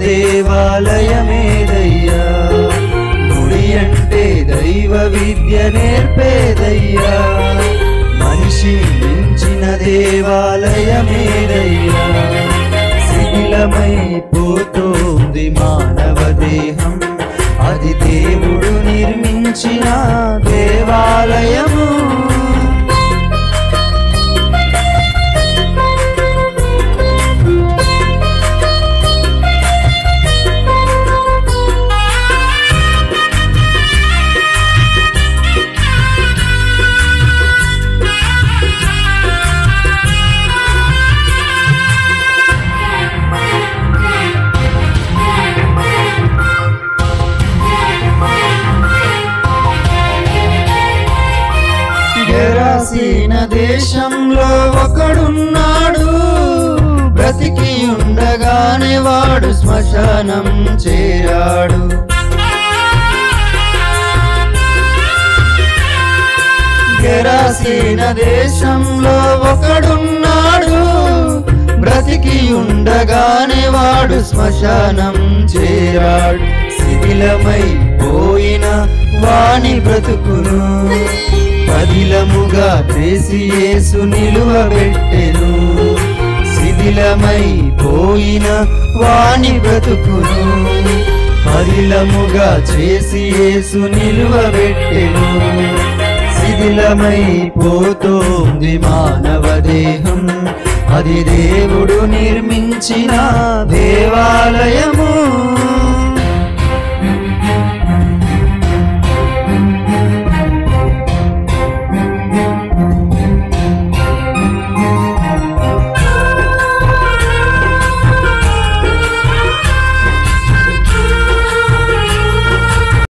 దేవాలయమేదయ్యా, గుడి అంటే దైవ విద్య నేర్పేదయ్యా, మనిషిని మించిన దేవాలయమేదయ్యా. శిథిలమైపోతోంది మానవ దేహం, అది దేవుడు నిర్మించిన దేవాలయము. గెరాసీన దేశంలో ఒకడున్నాడు, బ్రతికి ఉండగానే వాడు శ్మశానం చేరాడు. గెరాసీన దేశంలో ఒకడున్నాడు, బ్రతికి ఉండగానే వాడు శ్మశానం చేరాడు. శిథిలమైపోయిన వాని బ్రతుకును పదిలముగా చేసి యేసు నిలువబెట్టెను. శిథిలమైపోయిన వాని బ్రతుకును పదిలముగా చేసి యేసు నిలువబెట్టెను. శిథిలమైపోతోంది మానవ దేహం, అది దేవుడు నిర్మించిన దేవాలయము.